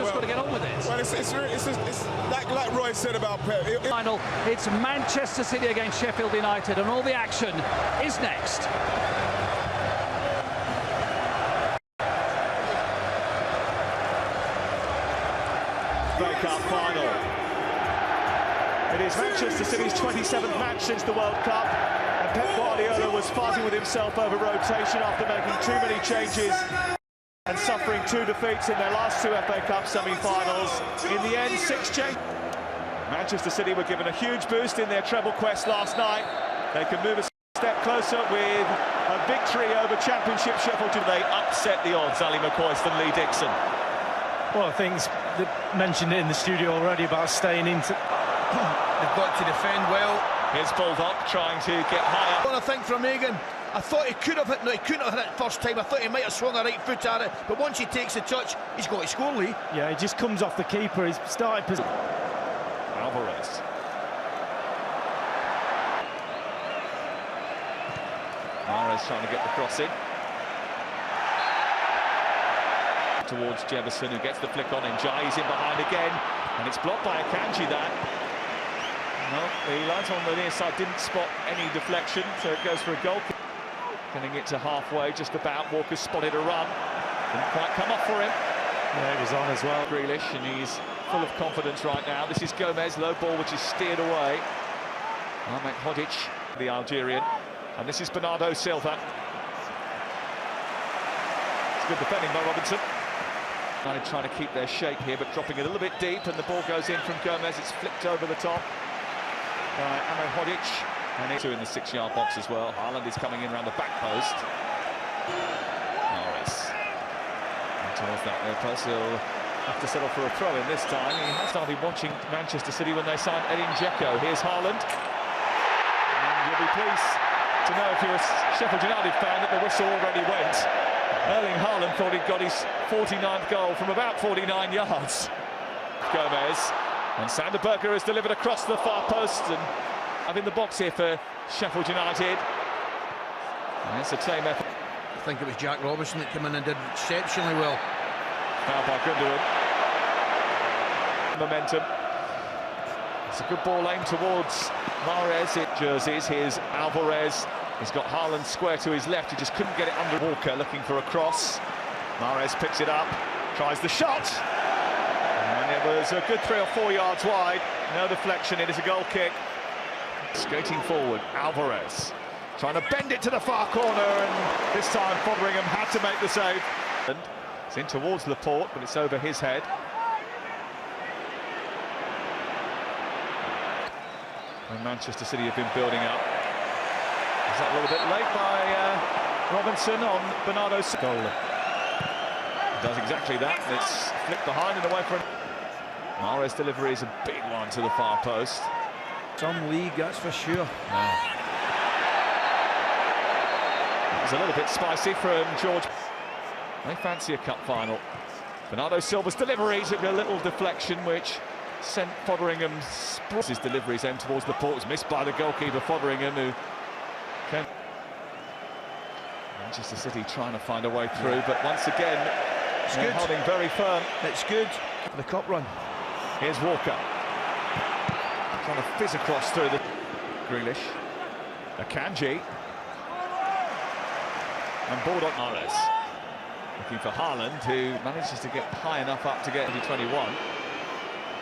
just got to get on with it. Well, it's like Roy said about Pep. Final, it's Manchester City against Sheffield United, and all the action is next. FA Cup final. It is Manchester City's 27th match since the World Cup, and Pep Guardiola was fighting with himself over rotation after making too many changes and suffering 2 defeats in their last 2 FA Cup semi-finals. In the end, 6 changes. Manchester City were given a huge boost in their treble quest last night. They can move a step closer with a victory over Championship Sheffield. They upset the odds, Ali McCoist and Lee Dixon. Well, things that mentioned it in the studio already about staying into. They've got to defend well. Here's Bulldog trying to get higher. What I think from Egan, I thought he could have hit. No, he couldn't have hit it first time. I thought he might have swung a right foot at it, but once he takes the touch, he's got to score, Lee. Yeah, he just comes off the keeper. He's started position. Alvarez. Mahrez trying to get the cross in. Towards Jefferson, who gets the flick on, and Jai's in behind again, and it's blocked by Akanji. That. Well, the light on the near side didn't spot any deflection, so it goes for a goal. Getting it to halfway, just about. Walker spotted a run. Didn't quite come up for him. Yeah, he was on as well. Grealish, and he's full of confidence right now. This is Gomez, low ball, which is steered away. Ahmed Hodic, the Algerian. And this is Bernardo Silva. It's good defending by Robinson. Trying to keep their shape here, but dropping a little bit deep, and the ball goes in from Gomez. It's flicked over the top by Ahmed Hodic, and it's 2 in the 6-yard box as well. Haaland is coming in around the back post. Norris towards that near post. He'll have to settle for a throw in this time. He has started watching Manchester City when they signed Edin Dzeko. Here's Haaland, and you'll be pleased to know, if you're a Sheffield United fan, that the whistle already went. Erling Haaland thought he'd got his 49th goal from about 49 yards. Gomez, and Sander Berge has delivered across the far post, and I'm in the box here for Sheffield United. And it's a tame effort. I think it was Jack Robinson that came in and did exceptionally well. Foul by Gundogan. Momentum. It's a good ball aimed towards Mahrez. Jerseys. Here's Alvarez. He's got Haaland square to his left. He just couldn't get it under. Walker looking for a cross. Mahrez picks it up, tries the shot, and it was a good 3 or 4 yards wide. No deflection. It is a goal kick. Skating forward, Alvarez trying to bend it to the far corner, and this time Fotheringham had to make the save. It's in towards Laporte, but it's over his head. And Manchester City have been building up. Is that a little bit late by Robinson on Bernardo Silva? Does exactly that. It's flicked behind and away from Mahrez. Delivery is a big one to the far post. Some league, that's for sure. No. It was a little bit spicy from George. They fancy a cup final. Bernardo Silva's delivery took a little deflection, which sent Fotheringham's his deliveries aimed towards the port. Was missed by the goalkeeper Fotheringham, who came. Manchester City trying to find a way through, but once again, it's good. Holding very firm. It's good for the cup run. Here's Walker trying to fizz across through the Grealish. Akanji and Bulldog. Mahrez looking for Haaland, who manages to get high enough up to get into 21.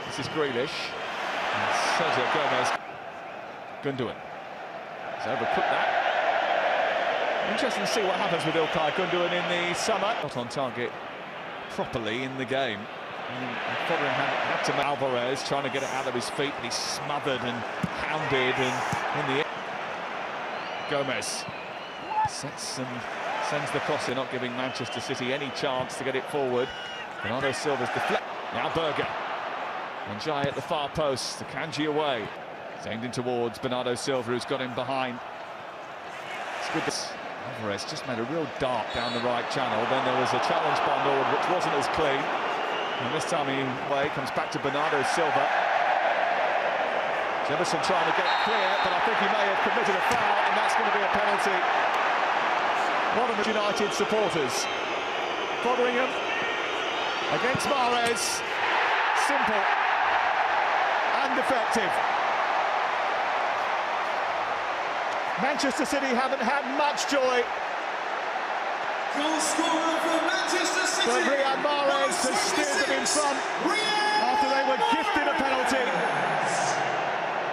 This is Grealish. And Sergio Gomez. Gundogan. He's overcooked that. Interesting to see what happens with Ilkay Gundogan in the summer. Not on target properly in the game. And Fotheringham had to Alvarez trying to get it out of his feet, but he's smothered and hounded, and in the end, Gomez sets and sends the cross in, not giving Manchester City any chance to get it forward. Bernardo Silva's deflect. Now Berge. And Jai at the far post. Akanji away. It's aimed in towards Bernardo Silva, who's got him behind. It's good. Alvarez just made a real dart down the right channel. Then there was a challenge by Nord, which wasn't as clean. And this time he away comes back to Bernardo Silva. Jefferson trying to get clear, but I think he may have committed a foul, and that's going to be a penalty. One of the United supporters. Fotheringham against Mahrez. Simple and effective. Manchester City haven't had much joy. Goal scorer for Manchester City. But Riyad Mahrez has steered them in front after they were gifted a penalty.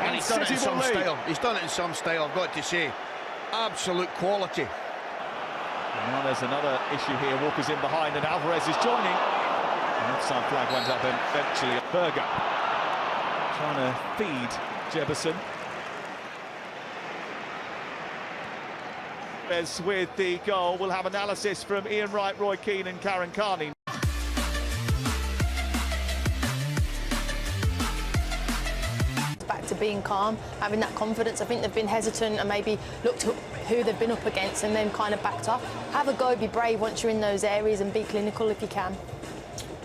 And he's done it in some style. He's done it in some style, I've got to say. Absolute quality. Now there's another issue here. Walker's in behind and Alvarez is joining. The offside flag went up eventually. Berger trying to feed Jefferson. With the goal, we'll have analysis from Ian Wright, Roy Keane and Karen Carney. Back to being calm, having that confidence. I think they've been hesitant and maybe looked at who they've been up against and then kind of backed off. Have a go, be brave once you're in those areas and be clinical if you can.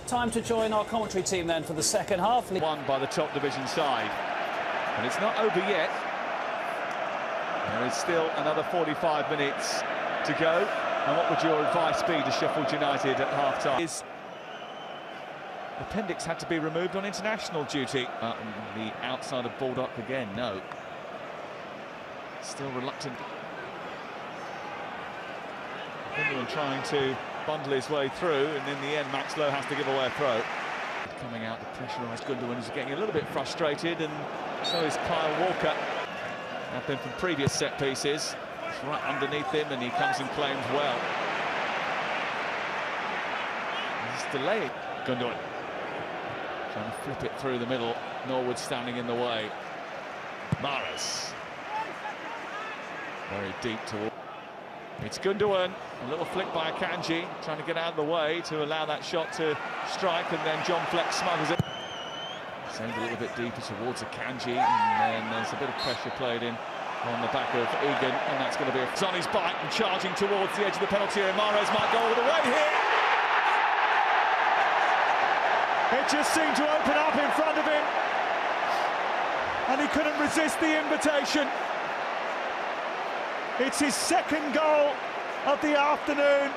Time to join our commentary team then for the second half. Won by the top division side. And it's not over yet. There is still another 45 minutes to go. And what would your advice be to Sheffield United at half-time? The appendix had to be removed on international duty. The outside of Baldock again, no. Still reluctant. Gundogan trying to bundle his way through, and in the end Max Lowe has to give away a throw. Coming out to pressurise Gundogan, who's getting a little bit frustrated, and so is Kyle Walker. Happened from previous set pieces. It's right underneath him and he comes and claims well. He's delaying. Gundogan trying to flip it through the middle. Norwood standing in the way. Mahrez. Very deep toward. It's Gundogan. A little flick by Akanji, trying to get out of the way to allow that shot to strike, and then John Fleck smothers it. Send a little bit deeper towards Akanji, and then there's a bit of pressure played in on the back of Egan, and that's going to be on his bike and charging towards the edge of the penalty area. Mahrez might go all the way here. It just seemed to open up in front of him, and he couldn't resist the invitation. It's his second goal of the afternoon,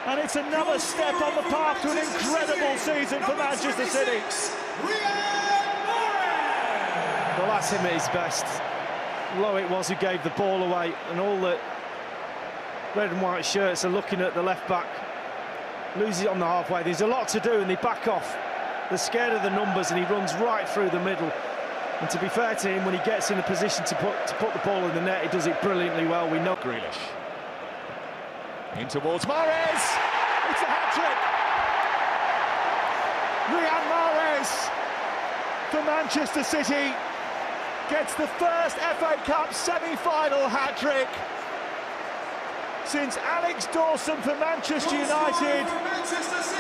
and it's another step on the path to an incredible season for Manchester City. Well, that's him at his best. Lowe it was who gave the ball away, and all the red and white shirts are looking at the left back. Loses it on the halfway. There's a lot to do, and they back off. They're scared of the numbers, and he runs right through the middle. And to be fair to him, when he gets in a position to put the ball in the net, he does it brilliantly well. We know. Grealish. In towards Mahrez. It's a hat-trick. Riyad Mahrez for Manchester City gets the first FA Cup semi-final hat-trick since Alex Dawson for Manchester United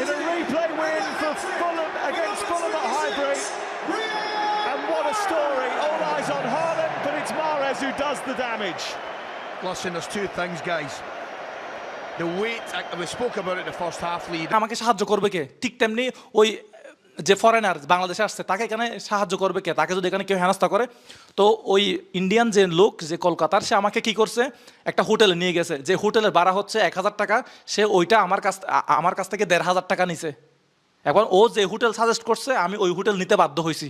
in a replay win for Fulham against Fulham at Highbury. And what a story. All eyes on Haaland, but it's Mahrez who does the damage. Listen, there's two things, guys. The weight, we spoke about it in the first half lead. আমাকে সাহায্য করবে কে? ঠিক তেমনি ওই যে foreigner বাংলাদেশে আসছে তাকে এখানে সাহায্য করবে কে? তাকে যদি এখানে কেউ হেনস্থা করে, তো ওই ইন্ডিয়ান যে লোক যে কলকাতার, সে আমাকে কি করছে, একটা হোটেলে নিয়ে গেছে, যে হোটেলের ভাড়া হচ্ছে 1000 টাকা, সে ওইটা আমার কাছ থেকে 1500 টাকা নিছে। এখন ও যে হোটেল সাজেস্ট করছে, আমি ওই হোটেল নিতে বাধ্য হয়েছি।